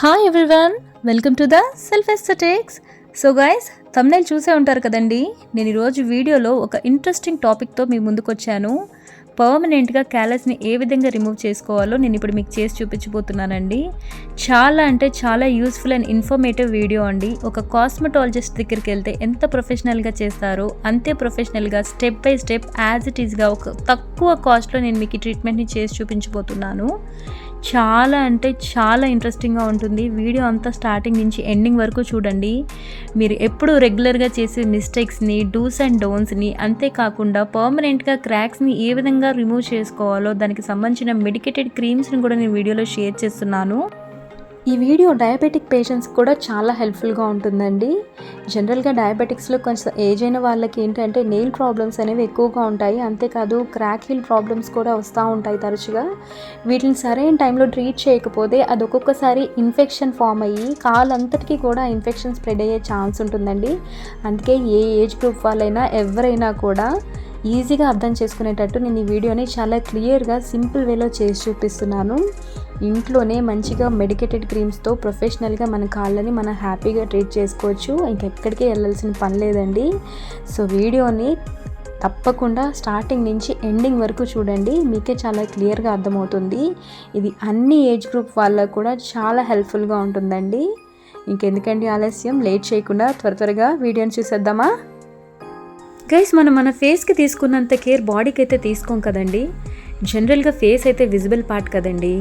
Hi everyone, welcome to the self aesthetics. So guys, thumbnail చూసే ఉంటారు కదండి. నేను ఈరోజు వీడియోలో ఒక ఇంట్రెస్టింగ్ టాపిక్తో మీ ముందుకు వచ్చాను. పర్మనెంట్గా క్యాలస్ని ఏ విధంగా రిమూవ్ చేసుకోవాలో నేను ఇప్పుడు మీకు చేసి చూపించబోతున్నానండి. చాలా అంటే చాలా యూస్ఫుల్ అండ్ ఇన్ఫర్మేటివ్ వీడియో అండి. ఒక కాస్మెటాలజిస్ట్ దగ్గరికి వెళ్తే ఎంత ప్రొఫెషనల్గా చేస్తారో అంతే ప్రొఫెషనల్గా step by step as it ఈస్గా ఒక తక్కువ కాస్ట్లో నేను మీకు ఈ ట్రీట్మెంట్ని చేసి చూపించబోతున్నాను. చాలా అంటే చాలా ఇంట్రెస్టింగ్గా ఉంటుంది. వీడియో అంతా స్టార్టింగ్ నుంచి ఎండింగ్ వరకు చూడండి. మీరు ఎప్పుడు రెగ్యులర్గా చేసే మిస్టేక్స్ని, డూస్ అండ్ డోన్స్ని, అంతేకాకుండా పర్మనెంట్గా క్రాక్స్ని ఏ విధంగా రిమూవ్ చేసుకోవాలో దానికి సంబంధించిన మెడికేటెడ్ క్రీమ్స్ని కూడా నేను వీడియోలో షేర్ చేస్తున్నాను. ఈ వీడియో డయాబెటిక్ పేషెంట్స్ కూడా చాలా హెల్ప్ఫుల్గా ఉంటుందండి. జనరల్గా డయాబెటిక్స్లో కొంచెం ఏజ్ అయిన వాళ్ళకి ఏంటంటే నెయిల్ ప్రాబ్లమ్స్ అనేవి ఎక్కువగా ఉంటాయి. అంతేకాదు క్రాక్ హీల్ ప్రాబ్లమ్స్ కూడా వస్తూ ఉంటాయి తరచుగా. వీటిని సరైన టైంలో ట్రీట్ చేయకపోతే అది ఒక్కొక్కసారి ఇన్ఫెక్షన్ ఫామ్ అయ్యి కాలంతటికీ కూడా ఇన్ఫెక్షన్ స్ప్రెడ్ అయ్యే ఛాన్స్ ఉంటుందండి. అందుకే ఏ ఏజ్ గ్రూప్ వాళ్ళైనా ఎవరైనా కూడా ఈజీగా అర్థం చేసుకునేటట్టు నేను ఈ వీడియోని చాలా క్లియర్గా సింపుల్ వేలో చేసి చూపిస్తున్నాను. ఇంట్లోనే మంచిగా మెడికేటెడ్ క్రీమ్స్తో ప్రొఫెషనల్గా మన కాళ్ళని మనం హ్యాపీగా ట్రీట్ చేసుకోవచ్చు. ఇంకెక్కడికి వెళ్ళాల్సిన పని లేదండి. సో వీడియోని తప్పకుండా స్టార్టింగ్ నుంచి ఎండింగ్ వరకు చూడండి, మీకే చాలా క్లియర్గా అర్థమవుతుంది. ఇది అన్ని ఏజ్ గ్రూప్ వాళ్ళకు కూడా చాలా హెల్ప్ఫుల్గా ఉంటుందండి. ఇంకెందుకండి ఆలస్యం, లేట్ చేయకుండా త్వరగా వీడియోని చూసేద్దామా. గైస్, మనం మన ఫేస్కి తీసుకున్నంత కేర్ బాడీకి అయితే తీసుకోం కదండి. జనరల్గా ఫేస్ అయితే విజిబుల్ పార్ట్ కదండి.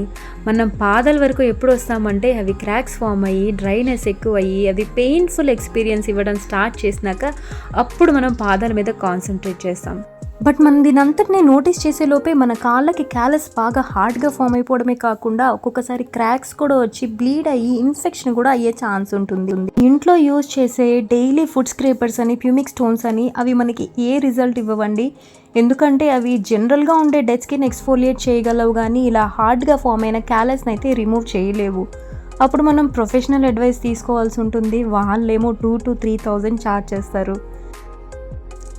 మనం పాదాల వరకు ఎప్పుడు వస్తామంటే అవి క్రాక్స్ ఫామ్ అయ్యి డ్రైనెస్ ఎక్కువ అయ్యి అవి పెయిన్ఫుల్ ఎక్స్పీరియన్స్ ఇవ్వడం స్టార్ట్ చేసినాక అప్పుడు మనం పాదాల మీద కాన్సన్ట్రేట్ చేస్తాం. బట్ మనం దీనంతటినీ నోటీస్ చేసే లోపే మన కాళ్ళకి క్యాలస్ బాగా హార్డ్గా ఫామ్ అయిపోవడమే కాకుండా ఒక్కొక్కసారి క్రాక్స్ కూడా వచ్చి బ్లీడ్ అయ్యి ఇన్ఫెక్షన్ కూడా అయ్యే ఛాన్స్ ఉంటుంది. ఇంట్లో యూజ్ చేసే డైలీ ఫుడ్ స్క్రేపర్స్ అని, ప్యూమిక్ స్టోన్స్ అని, అవి మనకి ఏ రిజల్ట్ ఇవ్వవండి. ఎందుకంటే అవి జనరల్గా ఉండే డెడ్ స్కిన్ ఎక్స్ఫోలియేట్ చేయగలవు, కానీ ఇలా హార్డ్గా ఫామ్ అయిన క్యాలస్ని అయితే రిమూవ్ చేయలేవు. అప్పుడు మనం ప్రొఫెషనల్ అడ్వైస్ తీసుకోవాల్సి ఉంటుంది. వాళ్ళేమో 2,000 to 3,000 ఛార్జ్ చేస్తారు.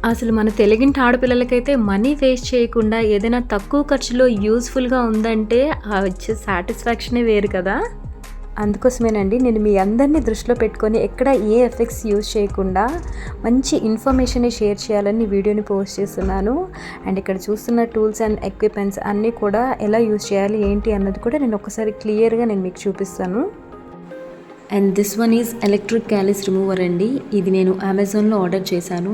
అసలు మన తెలుగింటి ఆడపిల్లలకైతే మనీ వేస్ట్ చేయకుండా ఏదైనా తక్కువ ఖర్చులో యూస్ఫుల్గా ఉందంటే ఆ వచ్చే సాటిస్ఫాక్షనే వేరు కదా. అందుకోసమేనండి నేను మీ అందరినీ దృష్టిలో పెట్టుకొని ఎక్కడ ఏ ఎఫెక్ట్స్ యూజ్ చేయకుండా మంచి ఇన్ఫర్మేషన్ షేర్ చేయాలని వీడియోని పోస్ట్ చేస్తున్నాను. అండ్ ఇక్కడ చూస్తున్న టూల్స్ అండ్ ఎక్విప్మెంట్స్ అన్నీ కూడా ఎలా యూజ్ చేయాలి ఏంటి అన్నది కూడా నేను ఒకసారి క్లియర్గా నేను మీకు చూపిస్తాను. And this one is electric callus remover అండి. ఇది నేను అమెజాన్లో ఆర్డర్ చేశాను.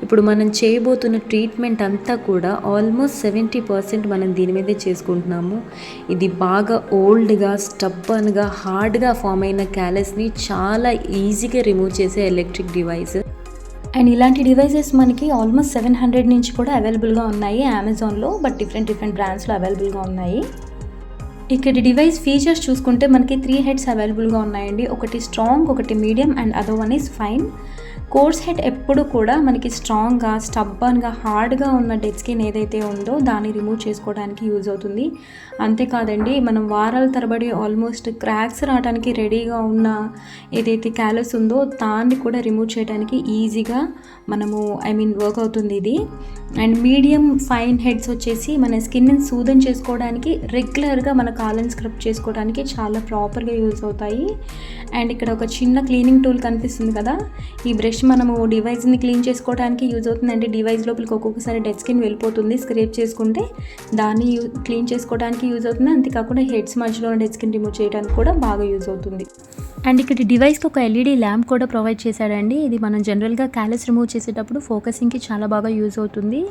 ఇప్పుడు మనం చేయబోతున్న ట్రీట్మెంట్ అంతా కూడా ఆల్మోస్ట్ 70% మనం దీని మీదే చేసుకుంటున్నాము. ఇది బాగా ఓల్డ్గా, స్టబ్బన్గా, హార్డ్గా ఫామ్ అయిన క్యాలస్ని చాలా ఈజీగా రిమూవ్ చేసే ఎలక్ట్రిక్ డివైస్. అండ్ ఇలాంటి డివైసెస్ మనకి ఆల్మోస్ట్ 700 నుంచి కూడా అవైలబుల్గా ఉన్నాయి అమెజాన్లో. బట్ డిఫరెంట్ బ్రాండ్స్లో అవైలబుల్గా ఉన్నాయి. ఇక్కడ డివైస్ ఫీచర్స్ చూసుకుంటే మనకి 3 హెడ్స్ అవైలబుల్గా ఉన్నాయండి. ఒకటి స్ట్రాంగ్, ఒకటి medium and other one is fine. Course head ఎప్పుడు కూడా మనకి స్ట్రాంగ్గా, స్టబ్బన్గా, హార్డ్గా ఉన్న డెడ్ స్కిన్ ఏదైతే ఉందో దాన్ని రిమూవ్ చేసుకోవడానికి యూజ్ అవుతుంది. అంతేకాదండి, మనం వారాల తరబడి ఆల్మోస్ట్ క్రాక్స్ రావడానికి రెడీగా ఉన్న ఏదైతే క్యాలస్ ఉందో దాన్ని కూడా రిమూవ్ చేయడానికి ఈజీగా మనము వర్క్ అవుతుంది ఇది. అండ్ మీడియం, ఫైన్ హెడ్స్ వచ్చేసి మన స్కిన్ని సూదన్ చేసుకోవడానికి, రెగ్యులర్గా మన కాళ్ళని స్క్రబ్ చేసుకోవడానికి చాలా ప్రాపర్గా యూజ్ అవుతాయి. అండ్ ఇక్కడ ఒక చిన్న క్లీనింగ్ టూల్ కనిపిస్తుంది కదా, ఈ బ్రష్ మనము డివైస్ని క్లీన్ చేసుకోవడానికి యూజ్ అవుతుంది. అంటే డివైస్ లోపలికి ఒక్కొక్కసారి డెడ్ స్కిన్ వెళ్ళిపోతుంది, స్క్రేప్ చేసుకుంటే దాన్ని క్లీన్ చేసుకోవడానికి యూజ్ అవుతుంది. అంతేకాకుండా హెడ్స్ మధ్యలో డెడ్ స్కిన్ రిమూవ్ చేయడానికి కూడా బాగా యూజ్ అవుతుంది. అండ్ ఇక్కడ డివైస్కి ఒక ఎల్ఈడి ల్యాంప్ కూడా ప్రొవైడ్ చేశాడండి. ఇది మనం జనరల్గా క్యాలస్ రిమూవ్ చేసేటప్పుడు ఫోకసింగ్కి చాలా బాగా యూజ్ అవుతుంది.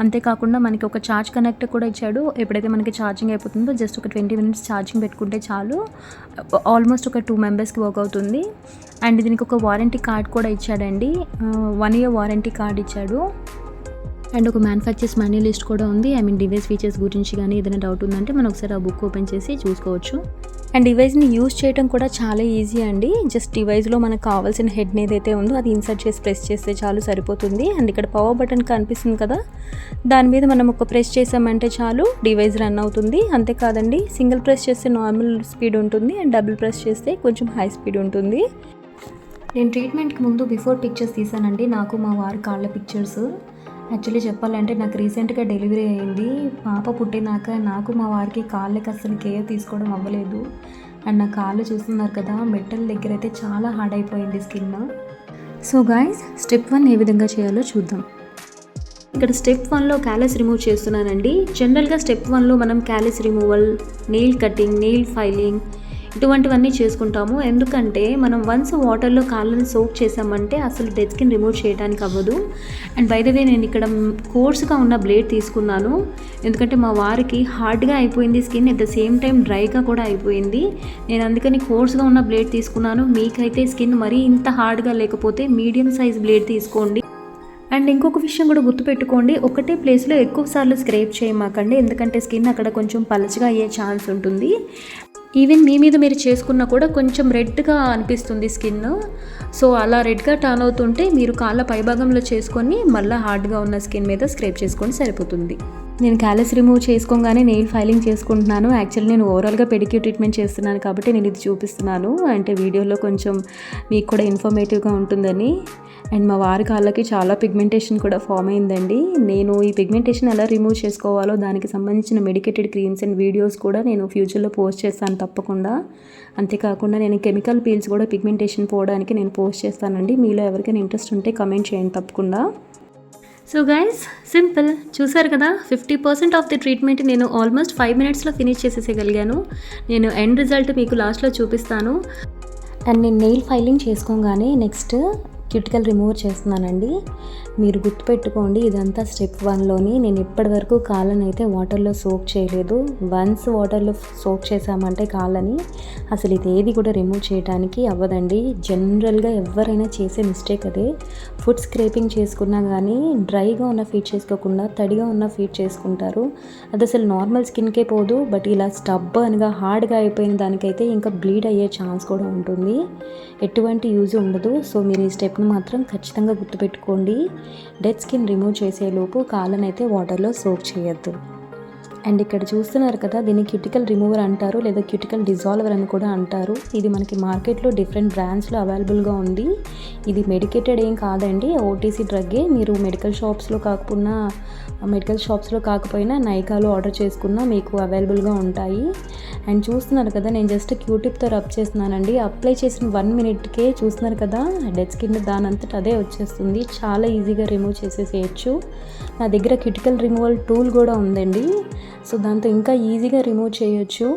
అంతేకాకుండా మనకి ఒక ఛార్జ్ కనెక్టర్ కూడా ఇచ్చాడు. ఎప్పుడైతే మనకి ఛార్జింగ్ అయిపోతుందో జస్ట్ ఒక 20 minutes ఛార్జింగ్ పెట్టుకుంటే చాలు, ఆల్మోస్ట్ ఒక 2 members వర్క్ అవుతుంది. అండ్ దీనికి ఒక వారంటీ కార్డ్ కూడా ఇచ్చాడండి. 1 year వారంటీ కార్డ్ ఇచ్చాడు. అండ్ ఒక మ్యానుఫ్యాక్చర్స్ మాన్యువల్ లిస్ట్ కూడా ఉంది. డివైస్ ఫీచర్స్ గురించి కానీ ఏదైనా డౌట్ ఉందంటే మనం ఒకసారి ఆ బుక్ ఓపెన్ చేసి చూసుకోవచ్చు. అండ్ డివైస్ని యూజ్ చేయడం కూడా చాలా ఈజీ అండి. జస్ట్ డివైస్లో మనకు కావాల్సిన హెడ్ని ఏదైతే ఉందో అది ఇన్సర్ట్ చేసి ప్రెస్ చేస్తే చాలు, సరిపోతుంది. అండ్ ఇక్కడ పవర్ బటన్ కనిపిస్తుంది కదా, దాని మీద మనం ఒక ప్రెస్ చేసామంటే చాలు డివైస్ రన్ అవుతుంది. అంతేకాదండి, సింగిల్ ప్రెస్ చేస్తే నార్మల్ స్పీడ్ ఉంటుంది అండ్ డబుల్ ప్రెస్ చేస్తే కొంచెం హై స్పీడ్ ఉంటుంది. నేను ట్రీట్మెంట్కి ముందు బిఫోర్ పిక్చర్స్ తీసానండి, నాకు మా వారి కాళ్ళ పిక్చర్స్. యాక్చువల్లీ చెప్పాలంటే నాకు రీసెంట్గా డెలివరీ అయింది. పాప పుట్టినాక నాకు మా వారికి కాళ్ళకి అస్సలు కేర్ తీసుకోవడం అవ్వలేదు. అండ్ నా కాళ్ళు చూస్తున్నారు కదా, మెట్టల దగ్గర అయితే చాలా హార్డ్ అయిపోయింది స్కిన్. సో గైస్, స్టెప్ 1 ఏ విధంగా చేయాలో చూద్దాం. ఇక్కడ స్టెప్ 1లో క్యాలస్ రిమూవ్ చేస్తున్నానండి. జనరల్గా స్టెప్ 1లో మనం callus removal, nail cutting, nail filing ఇటువంటివన్నీ చేసుకుంటాము. ఎందుకంటే మనం వన్స్ వాటర్లో కాళ్ళని సోక్ చేసామంటే అసలు డెడ్ స్కిన్ రిమూవ్ చేయడానికి అవ్వదు. అండ్ బై ద వే నేను ఇక్కడ కోర్స్గా ఉన్న బ్లేడ్ తీసుకున్నాను, ఎందుకంటే మా వారికి హార్డ్గా అయిపోయింది skin, at the same time డ్రైగా కూడా అయిపోయింది. నేను అందుకని కోర్స్గా ఉన్న బ్లేడ్ తీసుకున్నాను. మీకైతే స్కిన్ మరీ ఇంత హార్డ్గా లేకపోతే మీడియం సైజ్ బ్లేడ్ తీసుకోండి. అండ్ ఇంకొక విషయం కూడా గుర్తుపెట్టుకోండి, ఒకటే ప్లేస్లో ఎక్కువ సార్లు స్క్రేప్ చేయమాకండి, ఎందుకంటే స్కిన్ అక్కడ కొంచెం పలచగా అయ్యే ఛాన్స్ ఉంటుంది. ఈవెన్ మీ మీద మీరు చేసుకున్నా కూడా కొంచెం రెడ్గా అనిపిస్తుంది స్కిన్. సో అలా రెడ్గా టర్న్ అవుతుంటే మీరు కాళ్ళ పైభాగంలో చేసుకొని మళ్ళీ హార్డ్గా ఉన్న స్కిన్ మీద స్క్రేప్ చేసుకొని సరిపోతుంది. నేను క్యాలస్ రిమూవ్ చేసుకోగానే నెయిల్ ఫైలింగ్ చేసుకుంటున్నాను. యాక్చువల్లీ నేను ఓవరాల్గా పెడిక్యూర్ ట్రీట్మెంట్ చేస్తున్నాను కాబట్టి నేను ఇది చూపిస్తున్నాను, అంటే వీడియోలో కొంచెం మీకు కూడా ఇన్ఫర్మేటివ్గా ఉంటుందని. అండ్ మా వారి కాళ్ళకి చాలా పిగ్మెంటేషన్ కూడా ఫామ్ అయిందండి. నేను ఈ పిగ్మెంటేషన్ ఎలా రిమూవ్ చేసుకోవాలో దానికి సంబంధించిన మెడికేటెడ్ క్రీమ్స్ అండ్ వీడియోస్ కూడా నేను ఫ్యూచర్లో పోస్ట్ చేస్తాను తప్పకుండా. అంతేకాకుండా నేను కెమికల్ పీల్స్ కూడా పిగ్మెంటేషన్ పోవడానికి నేను పోస్ట్ చేస్తానండి. మీలో ఎవరికైనా ఇంట్రెస్ట్ ఉంటే కమెంట్ చేయండి తప్పకుండా. సో గైస్, సింపుల్, చూసారు కదా, 50% ఆఫ్ ది ట్రీట్మెంట్ నేను ఆల్మోస్ట్ 5 మినిట్స్లో ఫినిష్ చేసేయగలిగాను. నేను ఎండ్ రిజల్ట్ మీకు లాస్ట్లో చూపిస్తాను. అండ్ నేను నెయిల్ ఫైలింగ్ చేసుకోగానే నెక్స్ట్ క్యూటికల్ రిమూవ్ చేస్తున్నానండి. మీరు గుర్తుపెట్టుకోండి, ఇదంతా స్టెప్ 1లోని. నేను ఇప్పటివరకు కాళ్ళని అయితే వాటర్లో సోక్ చేయలేదు. వన్స్ వాటర్లో సోక్ చేసామంటే కాళ్ళని అసలు ఇది ఏది కూడా రిమూవ్ చేయడానికి అవ్వదండి. జనరల్గా ఎవరైనా చేసే మిస్టేక్ అదే. ఫుడ్ స్క్రేపింగ్ చేసుకున్నా కానీ డ్రైగా ఉన్న ఫీట్ చేసుకోకుండా తడిగా ఉన్న ఫీట్ చేసుకుంటారు. అది అసలు నార్మల్ స్కిన్కే పోదు, బట్ ఇలా స్టబ్బన్గా హార్డ్గా అయిపోయిన దానికైతే ఇంకా బ్లీడ్ అయ్యే ఛాన్స్ కూడా ఉంటుంది. ఎటువంటి యూజ్ ఉండదు. సో మీరు ఈ స్టెప్ని మాత్రం ఖచ్చితంగా గుర్తుపెట్టుకోండి. డెడ్ స్కిన్ రిమూవ్ చేసేలోపు కాళ్ళనైతే వాటర్లో సోక్ చేయొద్దు. అండ్ ఇక్కడ చూస్తున్నారు కదా, దీన్ని క్యూటికల్ రిమూవర్ అంటారు, లేదా క్యూటికల్ డిజాల్వర్ అని కూడా అంటారు. ఇది మనకి మార్కెట్లో డిఫరెంట్ బ్రాండ్స్లో అవైలబుల్గా ఉంది. ఇది మెడికేటెడ్ ఏం కాదండి, ఓటీసీ డ్రగ్గే. మీరు మెడికల్ షాప్స్లో కాకపోయినా నైకాలో ఆర్డర్ చేసుకున్నా మీకు అవైలబుల్గా ఉంటాయి. అండ్ చూస్తున్నారు కదా, నేను జస్ట్ క్యూటిప్తో రబ్ చేస్తున్నానండి. అప్లై చేసిన 1 మినిట్కే చూస్తున్నారు కదా, డెడ్ స్కిన్ దానంతట అదే వచ్చేస్తుంది. చాలా ఈజీగా రిమూవ్ చేసేసేయచ్చు. నా దగ్గర క్యూటికల్ రిమూవల్ టూల్ కూడా ఉందండి. సో దాంతో ఇంకా ఈజీగా రిమూవ్ చేయొచ్చు.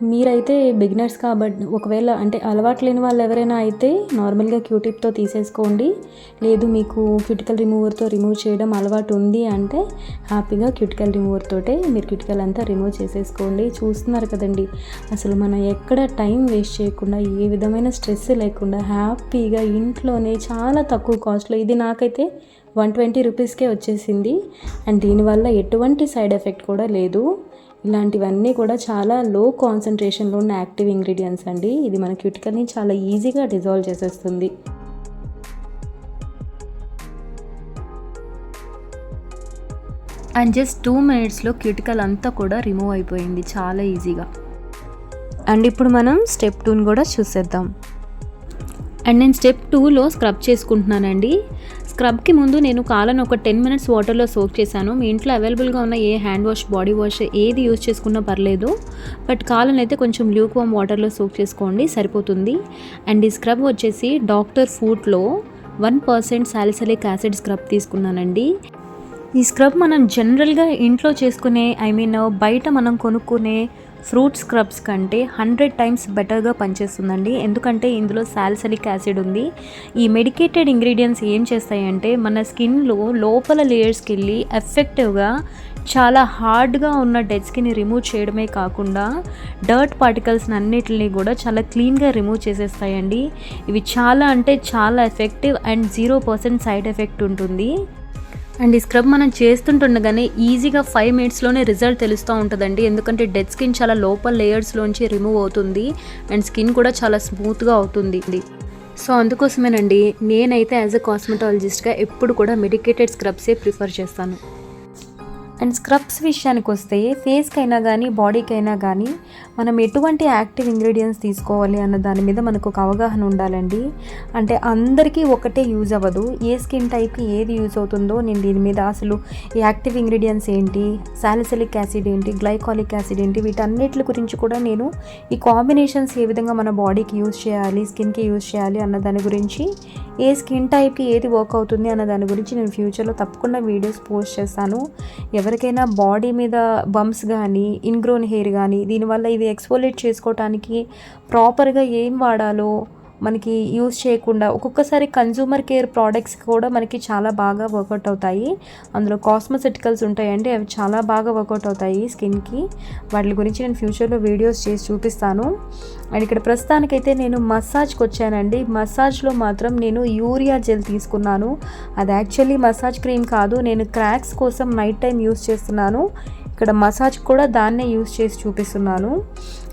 మీరైతే బిగినర్స్ కాబట్టి, ఒకవేళ అంటే అలవాటు లేని వాళ్ళు ఎవరైనా అయితే నార్మల్గా క్యూటిప్తో తీసేసుకోండి. లేదు మీకు క్యూటికల్ రిమూవర్తో రిమూవ్ చేయడం అలవాటు ఉంది అంటే హ్యాపీగా క్యూటికల్ రిమూవర్తోటే మీరు క్యూటికల్ అంతా రిమూవ్ చేసేసుకోండి. చూస్తున్నారు కదండి, అసలు మనం ఎక్కడ టైం వేస్ట్ చేయకుండా, ఏ విధమైన స్ట్రెస్ లేకుండా హ్యాపీగా ఇంట్లోనే చాలా తక్కువ కాస్ట్లో, ఇది నాకైతే 120 రూపీస్కే వచ్చేసింది. అండ్ దీనివల్ల ఎటువంటి సైడ్ ఎఫెక్ట్ కూడా లేదు. ఇలాంటివన్నీ కూడా చాలా లో కాన్సన్ట్రేషన్లో ఉన్న యాక్టివ్ ఇంగ్రీడియంట్స్ అండి. ఇది మన క్యూటికల్ని చాలా ఈజీగా డిజాల్వ్ చేసేస్తుంది. అండ్ జస్ట్ 2 మినిట్స్లో క్యూటికల్ అంతా కూడా రిమూవ్ అయిపోయింది చాలా ఈజీగా. అండ్ ఇప్పుడు మనం స్టెప్ 2ని కూడా చూసేద్దాం. అండ్ నేను స్టెప్ 2లో స్క్రబ్ చేసుకుంటున్నానండి. స్క్రబ్కి ముందు నేను కాళ్ళను ఒక 10 మినిట్స్ వాటర్లో సోక్ చేశాను. మీ ఇంట్లో అవైలబుల్గా ఉన్న ఏ హ్యాండ్ వాష్, బాడీ వాష్ ఏది యూజ్ చేసుకున్నా పర్లేదు, బట్ కాళ్ళను అయితే కొంచెం ల్యూక్ వామ్ వాటర్లో సోక్ చేసుకోండి, సరిపోతుంది. అండ్ ఈ స్క్రబ్ వచ్చేసి డాక్టర్ ఫుడ్లో 1% సాలిసిలిక్ యాసిడ్ స్క్రబ్ తీసుకున్నానండి. ఈ స్క్రబ్ మనం జనరల్గా ఇంట్లో చేసుకునే బయట మనం కొనుక్కునే ఫ్రూట్ స్క్రబ్స్ కంటే 100 టైమ్స్ బెటర్గా పనిచేస్తుందండి. ఎందుకంటే ఇందులో సాలిసిలిక్ యాసిడ్ ఉంది. ఈ మెడికేటెడ్ ఇంగ్రీడియంట్స్ ఏం చేస్తాయంటే మన స్కిన్లో లోపల లేయర్స్కి వెళ్ళి ఎఫెక్టివ్గా చాలా హార్డ్గా ఉన్న డెడ్ స్కిన్ని రిమూవ్ చేయడమే కాకుండా డర్ట్ పార్టికల్స్ని అన్నిటిని కూడా చాలా క్లీన్గా రిమూవ్ చేసేస్తాయండి. ఇవి చాలా అంటే చాలా ఎఫెక్టివ్ అండ్ 0% సైడ్ ఎఫెక్ట్ ఉంటుంది. అండ్ ఈ స్క్రబ్ మనం చేస్తుంటుండగానే ఈజీగా 5 మినిట్స్లోనే రిజల్ట్ తెలుస్తూ ఉంటుందండి. ఎందుకంటే డెడ్ స్కిన్ చాలా లోపల లేయర్స్లోంచి రిమూవ్ అవుతుంది అండ్ స్కిన్ కూడా చాలా స్మూత్గా అవుతుంది. సో అందుకోసమేనండి నేనైతే యాజ్ అ కాస్మెటాలజిస్ట్గా ఎప్పుడు కూడా మెడికేటెడ్ స్క్రబ్సే ప్రిఫర్ చేస్తాను. అండ్ స్క్రబ్స్ విషయానికి వస్తే ఫేస్కైనా కానీ బాడీకైనా కానీ మనం ఎటువంటి యాక్టివ్ ఇంగ్రీడియంట్స్ తీసుకోవాలి అన్న దాని మీద మనకు ఒక అవగాహన ఉండాలండి. అంటే అందరికీ ఒకటే యూజ్ అవ్వదు, ఏ స్కిన్ టైప్కి ఏది యూజ్ అవుతుందో నేను దీని మీద అసలు ఈ యాక్టివ్ ఇంగ్రీడియంట్స్ ఏంటి, సాలిసిలిక్ యాసిడ్ ఏంటి, గ్లైకాలిక్ యాసిడ్ ఏంటి, వీటన్నిటి గురించి కూడా నేను ఈ కాంబినేషన్స్ ఏ విధంగా మన బాడీకి యూజ్ చేయాలి, స్కిన్కి యూజ్ చేయాలి అన్న దాని గురించి, ఏ స్కిన్ టైప్కి ఏది వర్క్ అవుతుంది అన్న దాని గురించి నేను ఫ్యూచర్లో తప్పకుండా వీడియోస్ పోస్ట్ చేస్తాను. ఎవరికైనా బాడీ మీద బంప్స్ కానీ, ఇన్గ్రోన్ హెయిర్ కానీ, దీనివల్ల ఇవి ఎక్స్ఫోలియేట్ చేసుకోవటానికి ప్రాపర్గా ఏం వాడాలో మనకి యూజ్ చేయకుండా ఒక్కొక్కసారి కన్జ్యూమర్ కేర్ ప్రోడక్ట్స్ కూడా మనకి చాలా బాగా వర్కౌట్ అవుతాయి. అందులో కాస్మెటికల్స్ ఉంటాయండి, అవి చాలా బాగా వర్కౌట్ అవుతాయి స్కిన్కి. వాటి గురించి నేను ఫ్యూచర్లో వీడియోస్ చేసి చూపిస్తాను. అండ్ ఇక్కడ ప్రస్తుతానికైతే నేను మసాజ్కి వచ్చానండి. మసాజ్లో మాత్రం నేను యూరియా జెల్ తీసుకున్నాను. అది యాక్చువల్లీ మసాజ్ క్రీమ్ కాదు, నేను క్రాక్స్ కోసం నైట్ టైం యూజ్ చేస్తున్నాను. ఇక్కడ మసాజ్ కూడా దాన్నే యూజ్ చేసి చూపిస్తున్నాను.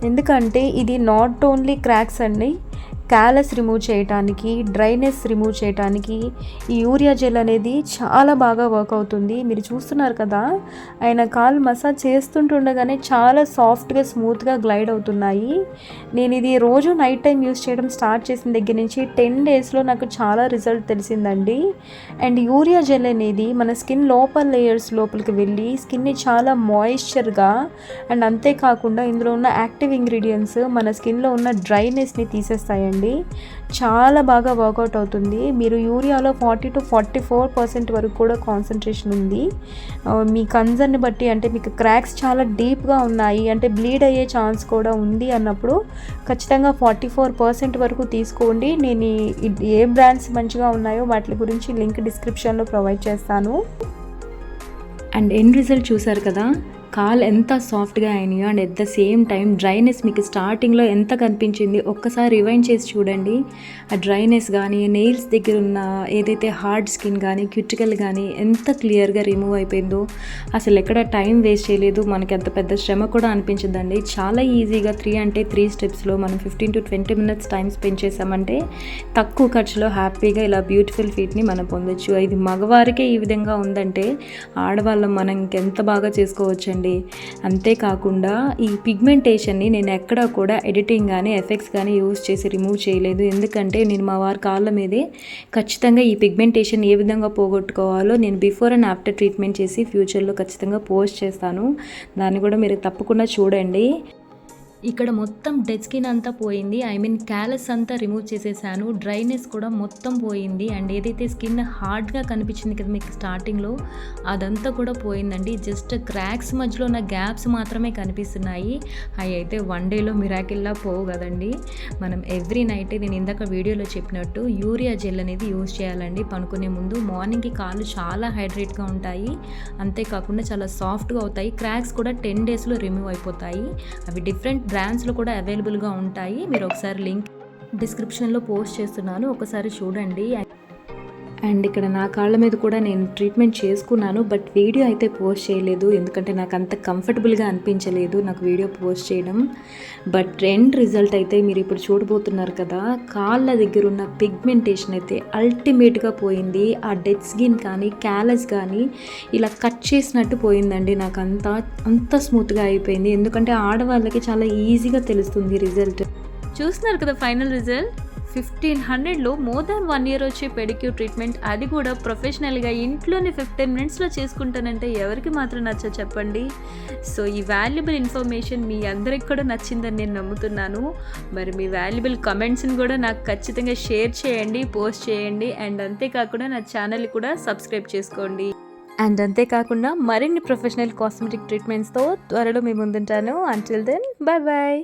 ఎందుకంటే ఇది నాట్ ఓన్లీ క్రాక్స్ అండి, క్యాలస్ రిమూవ్ చేయడానికి, డ్రైనెస్ రిమూవ్ చేయడానికి ఈ యూరియా జెల్ అనేది చాలా బాగా వర్క్ అవుతుంది. మీరు చూస్తున్నారు కదా, ఆయన కాలు మసాజ్ చేస్తుంటుండగానే చాలా సాఫ్ట్గా స్మూత్గా గ్లైడ్ అవుతున్నాయి. నేను ఇది రోజు నైట్ టైం యూస్ చేయడం స్టార్ట్ చేసిన దగ్గర నుంచి 10 డేస్లో నాకు చాలా రిజల్ట్ తెలిసిందండి. అండ్ యూరియా జెల్ అనేది మన స్కిన్ లోపల లేయర్స్ లోపలికి వెళ్ళి స్కిన్ని చాలా మాయిశ్చర్గా, అండ్ అంతేకాకుండా ఇందులో ఉన్న యాక్టివ్ ఇంగ్రీడియంట్స్ మన స్కిన్లో ఉన్న డ్రైనెస్ని తీసేస్తాయండి. చాలా బాగా వర్కౌట్ అవుతుంది. మీరు యూరియాలో 40 to 44% వరకు కూడా కాన్సన్ట్రేషన్ ఉంది. మీ కన్సర్న్ని బట్టి, అంటే మీకు క్రాక్స్ చాలా డీప్గా ఉన్నాయి, అంటే బ్లీడ్ అయ్యే ఛాన్స్ కూడా ఉంది అన్నప్పుడు ఖచ్చితంగా 44% వరకు తీసుకోండి. నేను ఏ బ్రాండ్స్ మంచిగా ఉన్నాయో వాటి గురించి లింక్ డిస్క్రిప్షన్లో ప్రొవైడ్ చేస్తాను. అండ్ ఎండ్ రిజల్ట్ చూసారు కదా, కాలు ఎంత సాఫ్ట్గా అయినాయో, and at the same time dryness మీకు స్టార్టింగ్లో ఎంత కనిపించింది ఒక్కసారి రివైండ్ చేసి చూడండి. ఆ డ్రైనెస్ కానీ, నెయిల్స్ దగ్గర ఉన్న ఏదైతే హార్డ్ స్కిన్ కానీ, క్యూటికల్ కానీ ఎంత క్లియర్గా రిమూవ్ అయిపోయిందో. అసలు ఎక్కడ టైం వేస్ట్ చేయలేదు, మనకి అంత పెద్ద శ్రమ కూడా అనిపించదండి. చాలా ఈజీగా 3 స్టెప్స్లో మనం 15 to 20 minutes టైం స్పెండ్ చేసామంటే తక్కువ ఖర్చులో హ్యాపీగా ఇలా బ్యూటిఫుల్ ఫీట్ని మనం పొందొచ్చు. ఇది మగవారికే ఈ విధంగా ఉందంటే ఆడవాళ్ళం మనం ఇంకెంత బాగా చేసుకోవచ్చండి. అంతేకాకుండా ఈ పిగ్మెంటేషన్ని నేను ఎక్కడా కూడా ఎడిటింగ్ కానీ, ఎఫెక్ట్స్ కానీ యూజ్ చేసి రిమూవ్ చేయలేదు. ఎందుకంటే నేను మా వారి కాళ్ళ మీదే ఖచ్చితంగా ఈ పిగ్మెంటేషన్ ఏ విధంగా పోగొట్టుకోవాలో నేను బిఫోర్ అండ్ ఆఫ్టర్ ట్రీట్మెంట్ చేసి ఫ్యూచర్లో ఖచ్చితంగా పోస్ట్ చేస్తాను. దాన్ని కూడా మీరు తప్పకుండా చూడండి. ఇక్కడ మొత్తం డెడ్ స్కిన్ అంతా పోయింది, క్యాలస్ అంతా రిమూవ్ చేసేసాను. డ్రైనెస్ కూడా మొత్తం పోయింది. అండ్ ఏదైతే స్కిన్ హార్డ్గా కనిపించింది కదా మీకు స్టార్టింగ్లో, అదంతా కూడా పోయిందండి. జస్ట్ క్రాక్స్ మధ్యలో ఉన్న గ్యాప్స్ మాత్రమే కనిపిస్తున్నాయి. అవి అయితే 1 డేలో మిరాకిల్లా పోవు కదండి. మనం ఎవ్రీ నైట్ నేను ఇందాక వీడియోలో చెప్పినట్టు యూరియా జెల్ అనేది యూజ్ చేయాలండి పనుకునే ముందు. మార్నింగ్కి కాళ్ళు చాలా హైడ్రేట్గా ఉంటాయి, అంతేకాకుండా చాలా సాఫ్ట్గా అవుతాయి. క్రాక్స్ కూడా 10 డేస్లో రిమూవ్ అయిపోతాయి. అవి డిఫరెంట్ బ్రాండ్స్లో కూడా అవైలబుల్గా ఉంటాయి. మీరు ఒకసారి లింక్ డిస్క్రిప్షన్లో పోస్ట్ చేస్తున్నాను, ఒకసారి చూడండి. అండ్ ఇక్కడ నా కాళ్ళ మీద కూడా నేను ట్రీట్మెంట్ చేసుకున్నాను, బట్ వీడియో అయితే పోస్ట్ చేయలేదు. ఎందుకంటే నాకు అంత కంఫర్టబుల్గా అనిపించలేదు నాకు వీడియో పోస్ట్ చేయడం. బట్ ఎండ్ రిజల్ట్ అయితే మీరు ఇప్పుడు చూడబోతున్నారు కదా, కాళ్ళ దగ్గర ఉన్న పిగ్మెంటేషన్ అయితే అల్టిమేట్గా పోయింది. ఆ డెడ్ స్కిన్ కానీ, క్యాలస్ కానీ ఇలా కట్ చేసినట్టు పోయిందండి. నాకు అంత స్మూత్గా అయిపోయింది. ఎందుకంటే ఆడవాళ్ళకి చాలా ఈజీగా తెలుస్తుంది రిజల్ట్. చూస్తున్నారు కదా ఫైనల్ రిజల్ట్. 1500లో మోర్ దాన్ 1 year వచ్చే పెడిక్యూర్ ట్రీట్మెంట్, అది కూడా ప్రొఫెషనల్గా ఇంట్లోనే 15 minutesలో చేసుకుంటానంటే ఎవరికి మాత్రం నచ్చ చెప్పండి. సో ఈ వాల్యుబుల్ ఇన్ఫర్మేషన్ మీ అందరికి కూడా నచ్చిందని నేను నమ్ముతున్నాను. మరి మీ వాల్యుబుల్ కమెంట్స్ని కూడా నాకు ఖచ్చితంగా షేర్ చేయండి, పోస్ట్ చేయండి. అండ్ అంతేకాకుండా నా ఛానల్ కూడా సబ్స్క్రైబ్ చేసుకోండి. అండ్ అంతేకాకుండా మరిన్ని ప్రొఫెషనల్ కాస్మెటిక్ ట్రీట్మెంట్స్తో త్వరలో మీ ముందుంటాను. Until then, bye bye.